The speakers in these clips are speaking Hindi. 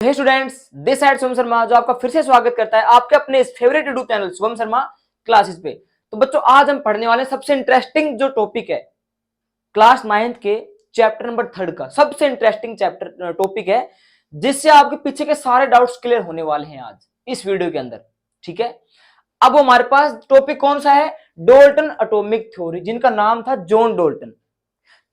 Hey students, this side Shubham Sharma जो आपका फिर से स्वागत करता है आपके अपने इस favourite YouTube channel Shubham Sharma classes पे। तो बच्चों, आज हम पढ़ने वाले सबसे इंटरेस्टिंग जो टॉपिक है क्लास 9th के चैप्टर नंबर 3 का सबसे इंटरेस्टिंग चैप्टर टॉपिक है, जिससे आपके पीछे के सारे डाउट्स क्लियर होने वाले हैं आज इस वीडियो के अंदर। ठीक है, अब हमारे पास टॉपिक कौन सा है? डोल्टन एटॉमिक थ्योरी, जिनका नाम था जॉन डोल्टन।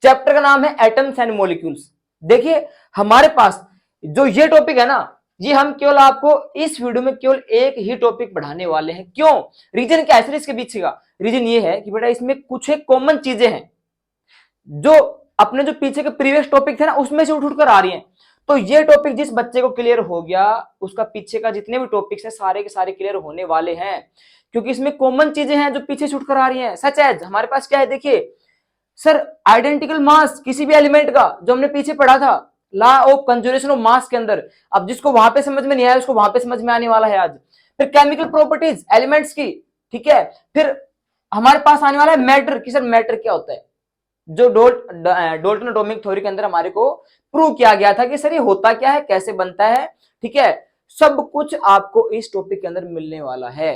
चैप्टर का नाम है एटम्स एंड मॉलिक्यूल्स। देखिए, हमारे पास जो ये टॉपिक है ना, ये हम केवल आपको इस वीडियो में केवल एक ही टॉपिक पढ़ाने वाले हैं। क्यों? रीजन क्या है इसके पीछे का? रीजन ये है कि बेटा इसमें कुछ एक कॉमन चीजें हैं जो अपने जो पीछे के प्रीवियस टॉपिक थे ना उसमें से उठ कर आ रही हैं। तो ये टॉपिक जिस बच्चे को क्लियर हो गया, उसका पीछे का जितने भी टॉपिक्स हैं सारे के सारे क्लियर होने वाले हैं, क्योंकि इसमें कॉमन चीजें हैं जो पीछे से उठ कर आ रही हैं। सच एज हमारे पास क्या है, देखिए सर, आइडेंटिकल मास किसी भी एलिमेंट का जो हमने पीछे पढ़ा था law of conservation of mass के अंदर, अब जिसको वहां पे समझ में नहीं आया उसको वहां पे समझ में आने वाला है आज। फिर केमिकल प्रॉपर्टीज एलिमेंट्स की, ठीक है। फिर हमारे पास आने वाला है मैटर की, सर मैटर क्या होता है, जो डोल्टन एटॉमिक थ्योरी के अंदर हमारे को प्रूव किया गया था कि सर ये होता क्या है, कैसे बनता है। ठीक है, सब कुछ आपको इस टॉपिक के अंदर मिलने वाला है।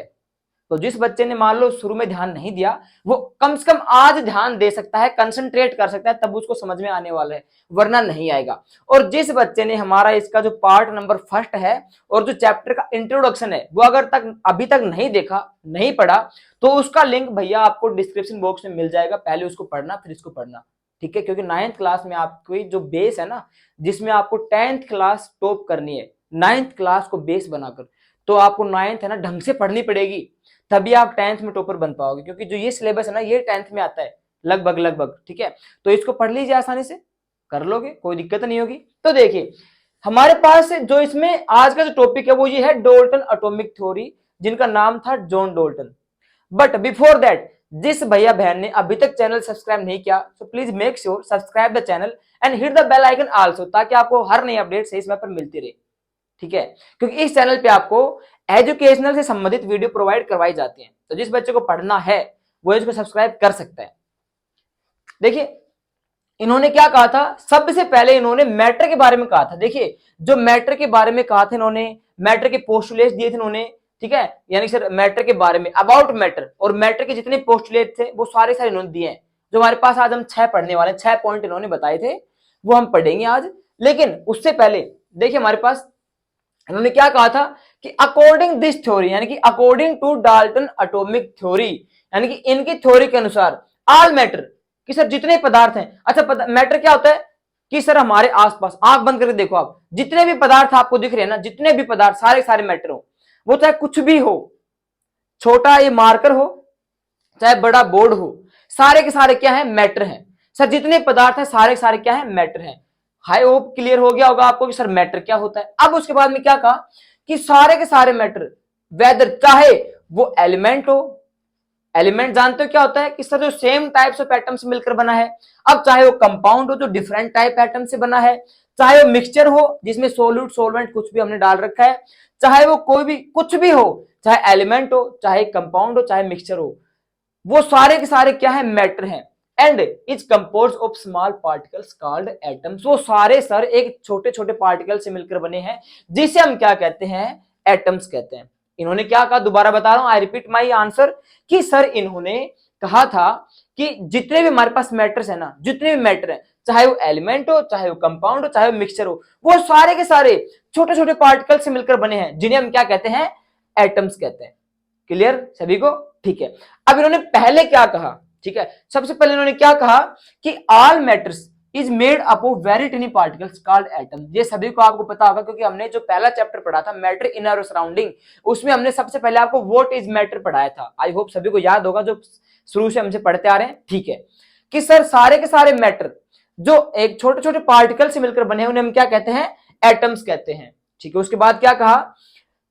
तो जिस बच्चे ने मान लो शुरू में ध्यान नहीं दिया, वो कम से कम आज ध्यान दे सकता है, कंसंट्रेट कर सकता है, तब उसको समझ में आने वाला है, वरना नहीं आएगा। और जिस बच्चे ने हमारा इसका जो पार्ट नंबर 1 है और जो चैप्टर का इंट्रोडक्शन है वो अगर तक अभी तक नहीं देखा, नहीं पढ़ा, तो उसका लिंक भैया आपको डिस्क्रिप्शन बॉक्स में मिल जाएगा। पहले उसको पढ़ना फिर इसको पढ़ना, ठीक है। क्योंकि 9th क्लास में आपकी जो बेस है ना, जिसमें आपको 10th क्लास टॉप करनी है, 9th क्लास को बेस बनाकर, तो आपको 9th है ना ढंग से पढ़नी पड़ेगी, तभी आप 10th में टॉपर बन पाओगे। क्योंकि जो ये सिलेबस है ना ये 10th में आता है लगभग, ठीक है। तो इसको पढ़ लीजिए, आसानी से कर लोगे, कोई दिक्कत नहीं होगी। तो देखिए, हमारे पास जो इसमें आज का जो टॉपिक है वो ये है डोल्टन एटॉमिक थ्योरी, जिनका नाम था John Dalton. But before that, जिस भैया बहन ने अभी तक चैनल सब्सक्राइब नहीं किया, तो please make sure subscribe the channel and hit the bell icon also, ताकि आपको हर नई अपडेट सही समय पर मिलती रहे। ठीक है, क्योंकि इस चैनल पे आपको एजुकेशनल से संबंधित वीडियो प्रोवाइड करवाई जाती हैं। तो जिस बच्चे को पढ़ना है वो इसको सब्सक्राइब कर सकता है। देखिए, इन्होंने क्या कहा था, सबसे पहले इन्होंने मैटर के बारे में कहा था। देखिए, जो मैटर के बारे में कहा था इन्होंने, मैटर के पोस्टुलेट्स दिए थे इन्होंने, ठीक है। यानी सर मैटर के बारे में, अबाउट मैटर, और मैटर के जितने पोस्टुलेट थे वो सारे इन्होंने दिए हैं। जो हमारे पास आज हम 6 पढ़ने वाले, 6 पॉइंट इन्होंने बताए थे, वो हम पढ़ेंगे आज। लेकिन उससे पहले देखिए, हमारे पास इन्होंने क्या कहा था कि अकॉर्डिंग दिस थ्योरी, यानी कि according to Dalton atomic theory, यानी कि इनकी थ्योरी के अनुसार ऑल मैटर, कि सर जितने पदार्थ हैं, अच्छा मैटर क्या होता है कि सर हमारे आसपास, आंख बंद करके देखो आप, जितने भी पदार्थ आपको दिख रहे हैं ना, जितने भी पदार्थ सारे सारे मैटर हो, वो चाहे कुछ भी हो, छोटा ये मार्कर हो चाहे बड़ा बोर्ड हो, सारे के सारे क्या है, मैटर हैं। सर जितने पदार्थ हैं सारे के सारे क्या है, मैटर हैं। हाई होप क्लियर हो गया होगा आपको कि सर मैटर क्या होता है। अब उसके बाद में क्या कहा कि सारे के सारे मैटर, वेदर चाहे वो एलिमेंट हो, एलिमेंट जानते हो क्या होता है कि सर जो सेम टाइप्स ऑफ एटम से मिलकर बना है। अब चाहे वो कंपाउंड हो जो डिफरेंट टाइप एटम से बना है, चाहे वो मिक्सचर हो जिसमें सोल्यूट सोलवेंट कुछ भी हमने डाल रखा है, चाहे वो कोई भी कुछ भी हो, चाहे एलिमेंट हो चाहे कंपाउंड हो चाहे मिक्सचर हो, वो सारे के सारे क्या है, मैटर हैं। And is compose of small particles called atoms, वो सारे सर एक छोटे छोटे पार्टिकल से मिलकर बने हैं, जिसे हम क्या कहते हैं, एटम्स कहते हैं। इन्होंने क्या कहा, दोबारा बता रहा हूं, आई रिपीट माई आंसर, कि सर इन्होंने कहा था कि जितने भी हमारे पास मैटर्स है ना, जितने भी मैटर है, चाहे वो एलिमेंट हो चाहे वो कंपाउंड हो चाहे वो मिक्सचर हो, वो सारे के सारे छोटे छोटे पार्टिकल से मिलकर बने हैं, जिन्हें हम क्या कहते हैं, एटम्स कहते हैं। क्लियर सभी को? ठीक है। अब इन्होंने पहले क्या कहा, ठीक है, सबसे पहले इन्होंने क्या कहा कि all matters is made up of very टिनी particles called atom. ये सभी को आपको पता होगा, क्योंकि हमने जो पहला चैप्टर पढ़ा था मैटर इन आवर सराउंडिंग, उसमें हमने सबसे पहले आपको व्हाट इज मैटर पढ़ाया था। आई होप सभी को याद होगा जो शुरू से हमसे पढ़ते आ रहे हैं। ठीक है, कि सर सारे के सारे मैटर जो एक छोटे छोटे पार्टिकल से मिलकर बने हैं उन्हें हम क्या कहते हैं, एटम्स कहते हैं। ठीक है, उसके बाद क्या कहा,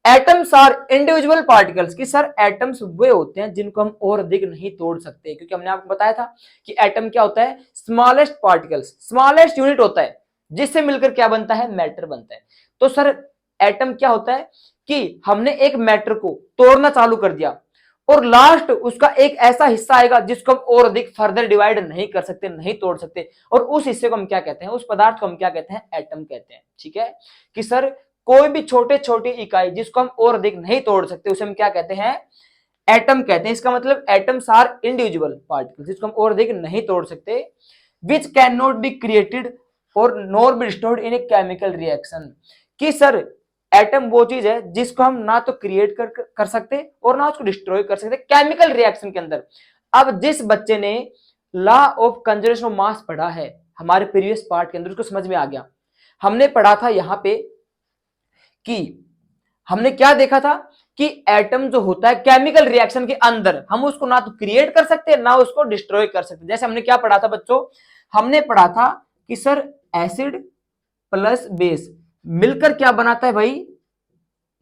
एटम्स आर इंडिविजुअल पार्टिकल्स, कि सर एटम्स वे होते हैं जिनको हम और अधिक नहीं तोड़ सकते, क्योंकि हमने आपको बताया था कि एटम क्या होता है, स्मॉलेस्ट पार्टिकल्स, स्मॉलेस्ट यूनिट होता है, जिससे मिलकर क्या बनता है, मैटर बनता है। तो सर एटम क्या होता है कि हमने एक मैटर को तोड़ना चालू कर दिया और लास्ट उसका एक ऐसा हिस्सा आएगा जिसको हम और अधिक फर्दर डिवाइड नहीं कर सकते, नहीं तोड़ सकते, और उस हिस्से को हम क्या कहते हैं, उस पदार्थ को हम क्या कहते हैं, एटम कहते हैं। ठीक है, कि सर कोई भी छोटे छोटी इकाई जिसको हम और अधिक नहीं तोड़ सकते उसे हम क्या कहते हैं, एटम कहते हैं। इसका मतलब एटम्स आर इंडिविजुअल पार्टिकल्स जिसको हम और अधिक नहीं तोड़ सकते, which can not be created और nor be destroyed in a chemical reaction. कि सर एटम वो चीज है जिसको हम ना तो क्रिएट कर सकते और ना उसको डिस्ट्रॉय कर सकते केमिकल रिएक्शन के अंदर। अब जिस बच्चे ने law of conservation of mass पढ़ा है हमारे प्रीवियस पार्ट के अंदर, उसको समझ में आ गया। हमने पढ़ा था यहां पे कि हमने क्या देखा था कि एटम जो होता है केमिकल रिएक्शन के अंदर हम उसको ना तो क्रिएट कर सकते ना उसको डिस्ट्रॉय कर सकते। जैसे हमने क्या पढ़ा था बच्चों, हमने पढ़ा था कि सर एसिड प्लस बेस मिलकर क्या बनाता है भाई,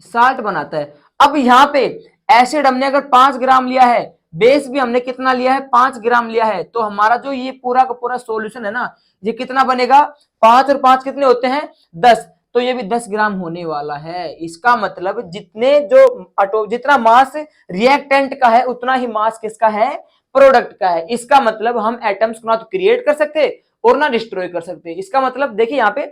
साल्ट बनाता है। अब यहां पे एसिड हमने अगर 5 ग्राम लिया है, बेस भी हमने कितना लिया है, 5 ग्राम लिया है, तो हमारा जो ये पूरा का पूरा सॉल्यूशन है ना, ये कितना बनेगा, 5 और 5 कितने होते हैं, 10। तो ये भी 10 ग्राम होने वाला है। इसका मतलब जितना मास रिएक्टेंट का है उतना ही मास किसका है, प्रोडक्ट का है। इसका मतलब हम एटम्स को ना तो क्रिएट कर सकते और ना डिस्ट्रॉय कर सकते। इसका मतलब देखिए यहाँ पे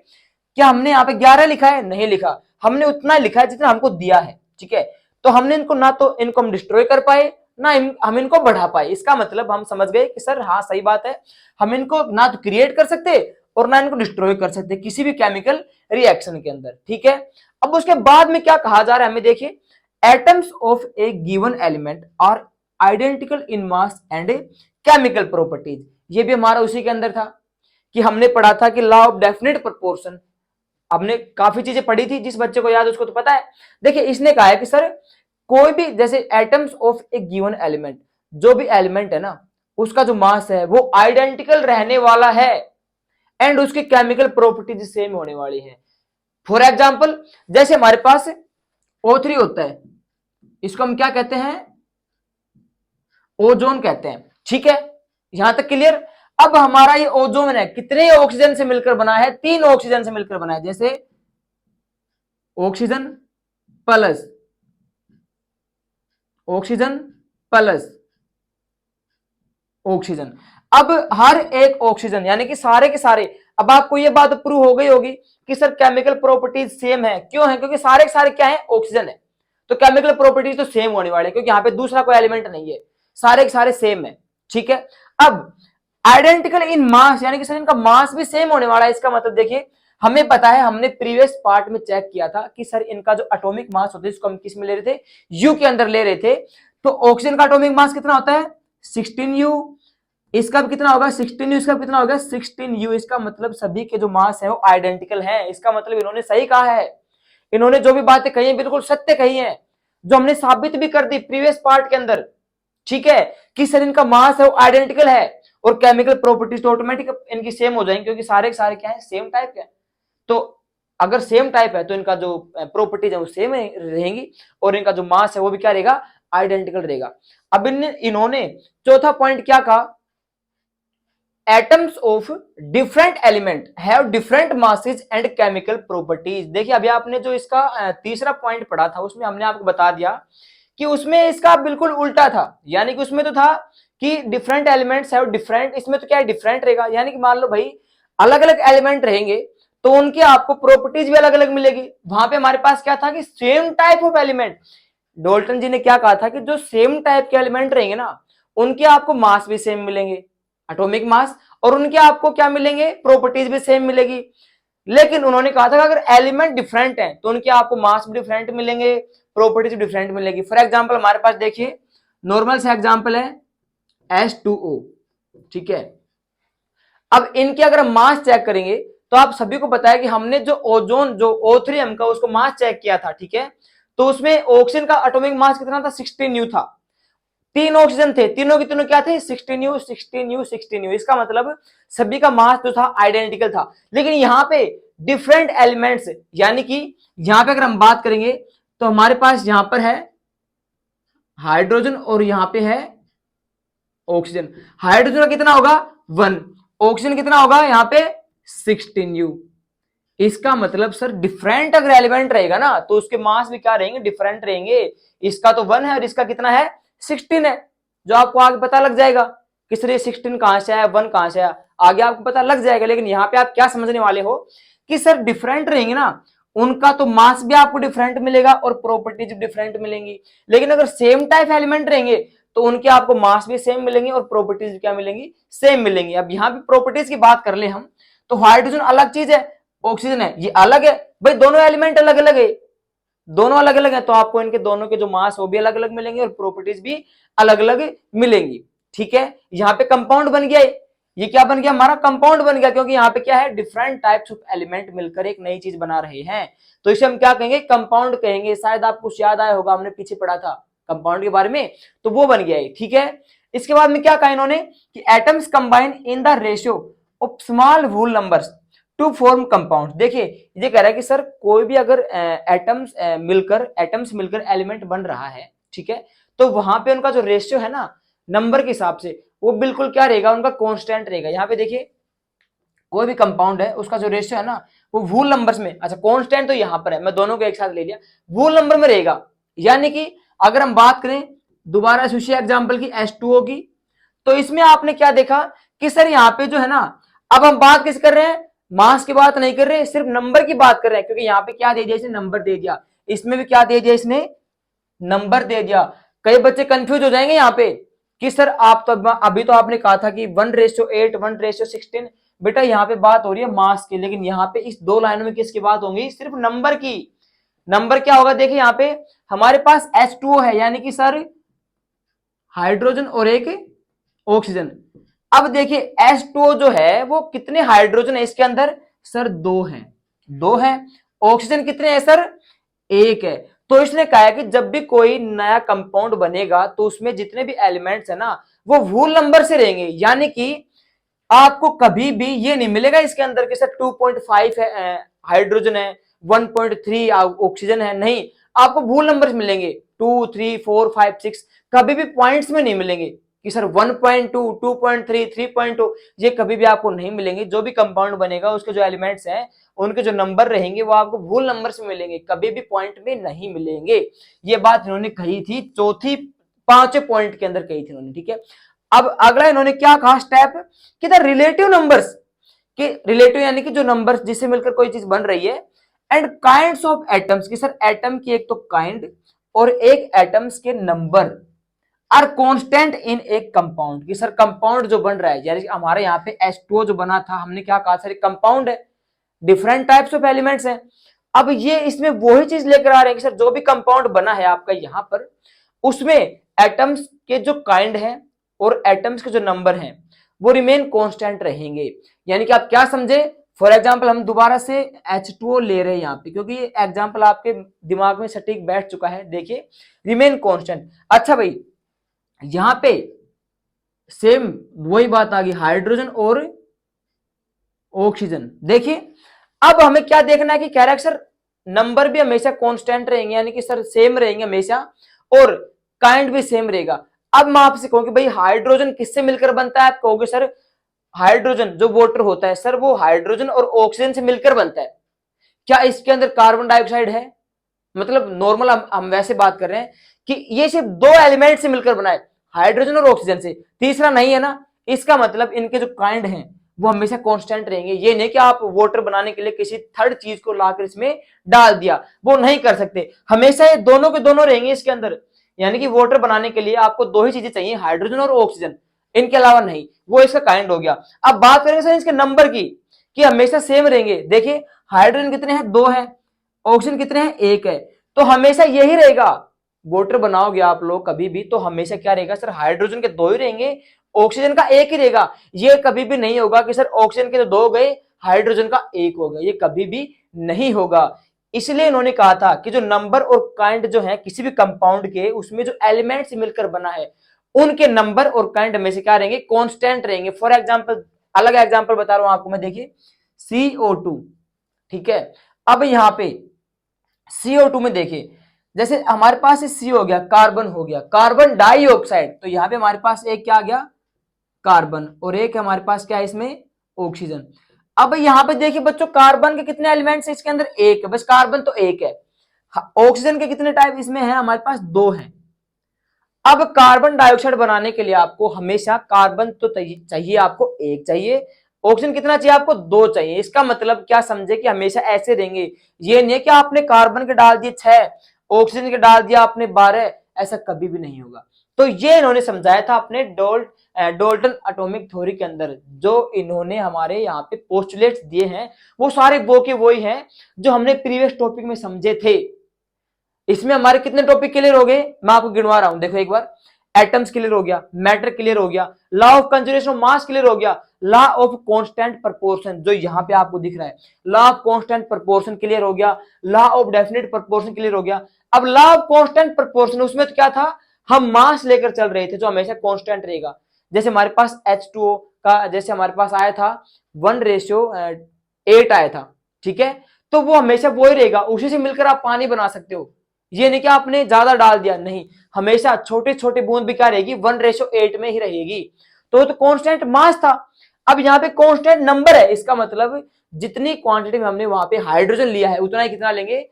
क्या हमने यहाँ पे 11 लिखा है, नहीं लिखा, हमने उतना लिखा है जितना हमको दिया है, ठीक है। तो हमने इनको ना तो इनको हम डिस्ट्रॉय कर पाए ना हम इनको बढ़ा पाए। इसका मतलब हम समझ गए कि सर हाँ सही बात है, हम इनको ना तो क्रिएट कर सकते और ना इनको डिस्ट्रॉय कर सकते किसी भी केमिकल रिएक्शन के अंदर, ठीक है। अब उसके बाद में क्या कहा जा रहा है हमें, देखिए atoms of a given element are identical in mass and chemical properties. ये भी हमारा उसी के अंदर था कि हमने पढ़ा था कि लॉ ऑफ डेफिनेट प्रोपोर्शन। हमने काफी चीजें पढ़ी थी, जिस बच्चे को याद उसको तो पता है। देखिए इसने कहा है कि सर कोई भी जैसे atoms of a given element, जो भी एलिमेंट है ना उसका जो मास है वो आइडेंटिकल रहने वाला है एंड उसकी केमिकल प्रॉपर्टीज सेम होने वाली है। फॉर एग्जांपल जैसे हमारे पास O3 होता है, इसको हम क्या कहते हैं, ओजोन कहते हैं, ठीक है, यहां तक क्लियर। अब हमारा ये ओजोन है कितने ऑक्सीजन से मिलकर बना है, 3 ऑक्सीजन से मिलकर बना है। जैसे oxygen plus oxygen plus oxygen. अब हर एक ऑक्सीजन यानी कि सारे के सारे, अब आपको ये बात प्रूव हो गई होगी कि सर केमिकल प्रॉपर्टीज सेम है। क्यों है, क्योंकि सारे के सारे क्या है, ऑक्सीजन है, तो केमिकल प्रॉपर्टीज तो सेम होने वाले, क्योंकि यहाँ पे दूसरा कोई एलिमेंट नहीं है, सारे के सारे सेम है, ठीक है। अब आइडेंटिकल इन मास यानी कि सर इनका मास भी सेम होने वाला है। इसका मतलब देखिए हमें पता है, हमने प्रीवियस पार्ट में चेक किया था कि सर इनका जो एटॉमिक मास होता है इसको हम किस में ले रहे थे, यू के अंदर ले रहे थे। तो ऑक्सीजन का एटॉमिक मास कितना होता है, 16U, इसका भी कितना होगा 16U, इसका कितना होगा 16U। इसका मतलब सभी के जो मास है वो आइडेंटिकल है। इसका मतलब इन्होंने सही कहा है, इन्होंने जो भी बातें कही है बिल्कुल सत्य कही है, जो हमने साबित भी कर दी प्रीवियस पार्ट के अंदर, ठीक है, कि सर इनका मास है वो आइडेंटिकल है और केमिकल प्रॉपर्टीज तो ऑटोमेटिक इनकी सेम हो जाएंगी, क्योंकि सारे के सारे क्या है, सेम टाइप के। तो अगर सेम टाइप है तो इनका जो प्रॉपर्टीज है वो सेम रहेंगी और इनका जो मास है वो भी क्या रहेगा, आइडेंटिकल रहेगा। अब इन्होंने चौथा पॉइंट क्या कहा, atoms of different element have different masses and chemical properties. देखिए अभी आपने जो इसका तीसरा पॉइंट पढ़ा था उसमें हमने आपको बता दिया कि उसमें इसका बिल्कुल उल्टा था, यानी कि उसमें तो था कि डिफरेंट एलिमेंट्स हैव डिफरेंट, इसमें तो क्या है, डिफरेंट रहेगा। यानी कि मान लो भाई अलग अलग एलिमेंट रहेंगे तो उनकी आपको प्रॉपर्टीज भी अलग अलग मिलेगी। वहां पे हमारे पास क्या था कि same type of element, Dalton ji ने क्या कहा था कि जो सेम टाइप के एलिमेंट रहेंगे ना उनके आपको मास भी सेम मिलेंगे, एटॉमिक मास, और उनके आपको क्या मिलेंगे, प्रॉपर्टीज भी सेम मिलेगी। लेकिन उन्होंने कहा था कि अगर एलिमेंट डिफरेंट है तो उनके आपको मास भी डिफरेंट मिलेंगे, प्रॉपर्टीज डिफरेंट मिलेगी। फॉर एग्जांपल हमारे पास देखिए नॉर्मल सा एग्जांपल है H2O, ठीक है। अब इनके अगर हम मास चेक करेंगे तो आप सभी को पता है कि हमने जो ओजोन जो O3 का उसको मास चेक किया था, ठीक है, तो उसमें ऑक्सीजन का एटॉमिक मास कितना था, 16U था। 3 ऑक्सीजन थे, तीनों के तीनों क्या थे, 16U 16U 16U। इसका मतलब सभी का मास जो था आइडेंटिकल था। लेकिन यहाँ पे डिफरेंट एलिमेंट्स, यानी कि यहाँ पे अगर हम बात करेंगे तो हमारे पास यहाँ पर है हाइड्रोजन और यहाँ पे है ऑक्सीजन। हाइड्रोजन का कितना होगा 1, ऑक्सीजन कितना होगा यहाँ पे 16U। इसका मतलब सर डिफरेंट अगर एलिमेंट रहेगा ना तो उसके मास भी क्या रहेंगे, डिफरेंट रहेंगे। इसका तो 1 है और इसका कितना है 16 है, जो आपको आगे पता लग जाएगा कि सर ये 16 कहां से आया, 1 कहां से आया, आगे आपको पता लग जाएगा। लेकिन यहाँ पे आप क्या समझने वाले हो कि सर डिफरेंट रहेंगे ना उनका तो मास भी आपको डिफरेंट मिलेगा और प्रॉपर्टीज भी डिफरेंट मिलेंगी। लेकिन अगर सेम टाइप एलिमेंट रहेंगे तो उनके आपको मास भी सेम मिलेंगे और प्रॉपर्टीज भी क्या मिलेंगी, सेम मिलेंगी। अब यहाँ पे प्रॉपर्टीज की बात कर ले हम, तो हाइड्रोजन अलग चीज है, ऑक्सीजन है ये अलग है, भाई दोनों एलिमेंट अलग अलग है, दोनों अलग अलग है, तो आपको इनके दोनों के जो मास वो भी अलग अलग मिलेंगे और प्रॉपर्टीज भी अलग अलग मिलेंगी। ठीक है, यहाँ पे कंपाउंड बन गया, ये क्या बन गया, हमारा कंपाउंड बन गया, क्योंकि यहाँ पे क्या है, डिफरेंट टाइप्स ऑफ एलिमेंट मिलकर एक नई चीज बना रहे हैं, तो इसे हम क्या कहेंगे, कंपाउंड कहेंगे। शायद आपको याद आया होगा, हमने पीछे पढ़ा था कंपाउंड के बारे में, तो वो बन गया है। ठीक है, इसके बाद में क्या कहा इन्होंने कि atoms combine in the ratio of small whole numbers to form compound. देखिए ये कह रहा है कि सर कोई भी अगर एटम्स मिलकर एलिमेंट बन रहा है, ठीक है, तो वहां पे उनका जो रेशियो है ना नंबर के हिसाब से, वो बिल्कुल क्या रहेगा, उनका कांस्टेंट रहेगा। यहाँ पे देखिए कोई भी कंपाउंड है उसका जो रेशियो है ना वो वूल नंबर्स में, अच्छा कांस्टेंट तो यहाँ पर है, मैं दोनों को एक साथ ले लिया, वूल नंबर में रहेगा। यानी कि अगर हम बात करें दोबारा उसी एग्जांपल की H2O की, तो इसमें आपने क्या देखा कि सर यहाँ पे जो है ना, अब हम बात किस कर रहे हैं, मास की बात नहीं कर रहे, सिर्फ नंबर की बात कर रहे हैं, क्योंकि यहाँ पे क्या दे दिया इसने, नंबर दे दिया, इसमें भी क्या दे दिया इसने, नंबर दे दिया। कई बच्चे कंफ्यूज हो जाएंगे यहाँ पे कि सर आप तो अभी तो आपने कहा था कि 1:8 1:16, बेटा यहाँ पे बात हो रही है मास की, लेकिन यहाँ पे इस दो लाइनों में किसकी बात होगी, सिर्फ नंबर की। नंबर क्या होगा, देखिए यहाँ पे हमारे पास H2O है, यानी कि सर हाइड्रोजन और एक ऑक्सीजन। अब देखिए H2O जो है वो कितने हाइड्रोजन है इसके अंदर, सर दो है। ऑक्सीजन कितने हैं सर, एक है। तो इसने कहा है कि जब भी कोई नया कंपाउंड बनेगा तो उसमें जितने भी एलिमेंट्स है ना वो वूल नंबर से रहेंगे, यानी कि आपको कभी भी ये नहीं मिलेगा इसके अंदर के सर 2.5 है हाइड्रोजन है, 1.3 ऑक्सीजन है, नहीं, आपको वूल नंबर मिलेंगे 2 3 4 5 6, कभी भी पॉइंट्स में नहीं मिलेंगे कि सर 1.2 2.3 3.2, ये कभी भी आपको नहीं मिलेंगे। जो भी कंपाउंड बनेगा उसके जो एलिमेंट्स हैं उनके जो नंबर रहेंगे वो आपको वूल नंबर से मिलेंगे, कभी भी पॉइंट में नहीं मिलेंगे। ये बात इन्होंने कही थी चौथी पांचवें पॉइंट के अंदर कही थी इन्होंने। ठीक है, अब अगला इन्होंने क्या कहा स्टेप कि द रिलेटिव नंबर्स, कि रिलेटिव यानी कि जो नंबर्स जिससे मिलकर कोई चीज बन रही है, एंड काइंड्स ऑफ एटम्स, की सर एटम की एक तो काइंड और एक एटम्स के नंबर आर कांस्टेंट इन एक कंपाउंड, की सर कंपाउंड जो बन रहा है, यानी हमारे यहाँ पे H2O जो बना था, हमने क्या कहा सर कंपाउंड है, डिफरेंट टाइप्स ऑफ एलिमेंट्स हैं। अब ये इसमें वही चीज लेकर आ रहे हैं कि सर जो भी कंपाउंड बना है आपका यहाँ पर, उसमें एटम्स के जो काइंड है और एटम्स के जो नंबर हैं वो रिमेन कांस्टेंट रहेंगे। यानी कि आप क्या समझे, फॉर एग्जांपल हम दोबारा से H2O ले रहे हैं यहाँ पे, क्योंकि ये एग्जांपल आपके दिमाग में सटीक बैठ चुका है। देखिए रिमेन कांस्टेंट, अच्छा भाई यहाँ पे सेम वही बात आ गई, हाइड्रोजन और ऑक्सीजन। देखिए अब हमें क्या देखना है कि कैरेक्टर नंबर भी हमेशा कांस्टेंट रहेंगे, यानी कि सर सेम रहेंगे हमेशा, और काइंड भी सेम रहेगा। अब मैं आपसे कहूँ कि भाई हाइड्रोजन किससे मिलकर बनता है, आप कहोगे सर हाइड्रोजन जो वाटर होता है सर वो हाइड्रोजन और ऑक्सीजन से मिलकर बनता है, क्या इसके अंदर कार्बन डाइऑक्साइड है, मतलब नॉर्मल हम वैसे बात कर रहे हैं कि ये सिर्फ दो एलिमेंट से मिलकर बना है, हाइड्रोजन और ऑक्सीजन से, तीसरा नहीं है ना, इसका मतलब इनके जो काइंड हैं वो हमेशा कांस्टेंट रहेंगे। ये नहीं कि आप वाटर बनाने के लिए किसी थर्ड चीज को लाकर इसमें डाल दिया, वो नहीं कर सकते, हमेशा ये दोनों के दोनों रहेंगे इसके अंदर। यानी कि वाटर बनाने के लिए आपको दो ही चीजें चाहिए, हाइड्रोजन और ऑक्सीजन, इनके अलावा नहीं, वो इसका काइंड हो गया। अब बात करेंगे सर इसके नंबर की, कि हमेशा सेम रहेंगे। देखिए हाइड्रोजन कितने हैं, दो है, ऑक्सीजन कितने हैं, एक है, तो हमेशा यही रहेगा। वाटर बनाओगे आप लोग कभी भी तो हमेशा क्या रहेगा सर, हाइड्रोजन के दो ही रहेंगे, ऑक्सीजन का एक ही रहेगा। ये कभी भी नहीं होगा कि सर ऑक्सीजन के तो दो गए हाइड्रोजन का एक हो गया, ये कभी भी नहीं होगा। इसलिए इन्होंने कहा था कि जो नंबर और काइंड जो है किसी भी कंपाउंड के, उसमें जो एलिमेंट से मिलकर बना है उनके नंबर और काइंड हमेशा क्या रहेंगे, कांस्टेंट रहेंगे। फॉर एग्जांपल, अलग एग्जांपल बता रहा हूं आपको मैं, देखिए CO2, ठीक है, अब यहां पे CO2 में देखिए जैसे हमारे पास सी हो गया, कार्बन हो गया, कार्बन डाइऑक्साइड, तो यहां पे हमारे पास एक क्या आ गया, कार्बन, और एक हमारे पास क्या है इसमें, ऑक्सीजन। अब यहां पे देखिए बच्चों कार्बन के कितने एलिमेंट्स है इसके अंदर, एक है बस, कार्बन तो एक है। ऑक्सीजन के कितने टाइप इसमें है, हमारे पास दो हैं। अब कार्बन डाइऑक्साइड बनाने के लिए आपको हमेशा कार्बन तो चाहिए, आपको एक चाहिए, ऑक्सीजन कितना चाहिए आपको, 2 चाहिए। इसका मतलब क्या समझे कि हमेशा ऐसे देंगे, ये नहीं है कि आपने कार्बन के डाल दिए 6, ऑक्सीजन के डाल दिया आपने 12, ऐसा कभी भी नहीं होगा। तो ये इन्होंने समझाया था अपने डोल्टन एटॉमिक थ्योरी के अंदर। जो इन्होंने हमारे यहाँ पे पोस्टुलेट्स दिए हैं वो सारे वो के वही हैं जो हमने प्रीवियस टॉपिक में समझे थे। इसमें हमारे कितने टॉपिक क्लियर हो गए, मैं आपको गिनवा रहा हूं, देखो एक बार। एटम्स क्लियर हो गया, मैटर क्लियर हो गया, law of conservation of mass clear हो गया, लॉ ऑफ कांस्टेंट प्रोपोर्शन जो यहां पे आपको दिख रहा है, law of constant proportion clear हो गया, law of definite proportion clear हो गया। अब लॉ ऑफ कांस्टेंट प्रोपोर्शन उसमें तो क्या था, हम मास लेकर चल रहे थे जो हमेशा कांस्टेंट रहेगा। जैसे हमारे पास H2O का जैसे हमारे पास आया था 1:8 आया था, ठीक है, तो वो हमेशा वो ही रहेगा, उसी से मिलकर आप पानी बना सकते हो। ये नहीं कि आपने ज्यादा डाल दिया, नहीं, हमेशा छोटे छोटे बूंद भी क्या रहेगी, 1:8 में ही रहेगी। तो कांस्टेंट मास था। अब यहाँ पे कांस्टेंट नंबर है, इसका मतलब जितनी क्वांटिटी में हमने वहां पे हाइड्रोजन लिया है उतना ही कितना लेंगे,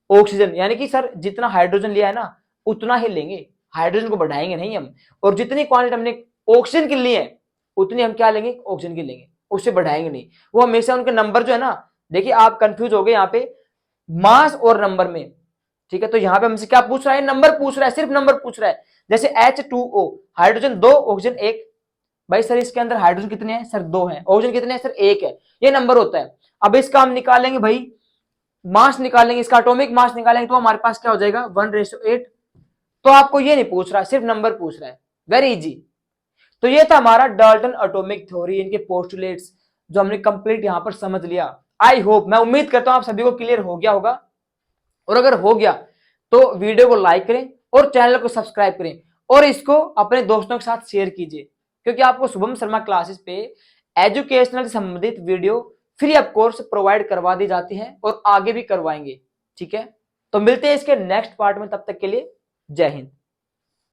ऑक्सीजन। यानी कि सर जितना हाइड्रोजन लिया है ना उतना ही लेंगे, हाइड्रोजन को बढ़ाएंगे नहीं हम। और जितनी क्वांटिटी हमने ऑक्सीजन की ली है उतनी हम क्या लेंगे, ऑक्सीजन की लेंगे, उससे बढ़ाएंगे नहीं। वो हमेशा उनके नंबर जो है ना, देखिए आप कंफ्यूज हो गए यहाँ पे मास और नंबर में, ठीक है। तो यहाँ पे हमसे क्या पूछ रहा है, नंबर पूछ रहा है, सिर्फ नंबर पूछ रहा है। जैसे H2O हाइड्रोजन 2 ऑक्सीजन 1, भाई सर इसके अंदर हाइड्रोजन कितने हैं, सर 2 हैं, ऑक्सीजन कितने हैं, सर 1 है, ये नंबर होता है। अब इसका हम निकालेंगे भाई, मास निकालेंगे, इसका एटॉमिक मास निकालेंगे, तो हमारे पास क्या हो जाएगा 1:8। तो आपको ये नहीं पूछ रहा है, सिर्फ नंबर पूछ रहा है, वेरी इजी। तो ये था हमारा डाल्टन एटॉमिक थ्योरी, इनके पोस्टुलेट्स जो हमने कंप्लीट यहां पर समझ लिया। आई होप, मैं उम्मीद करता हूं आप सभी को क्लियर हो गया होगा। और अगर हो गया तो वीडियो को लाइक करें और चैनल को सब्सक्राइब करें और इसको अपने दोस्तों के साथ शेयर कीजिए, क्योंकि आपको शुभम शर्मा क्लासेस पे एजुकेशनल से संबंधित video free of course provide करवा दी जाती है और आगे भी करवाएंगे, ठीक है। तो मिलते हैं इसके नेक्स्ट पार्ट में, तब तक के लिए जय हिंद।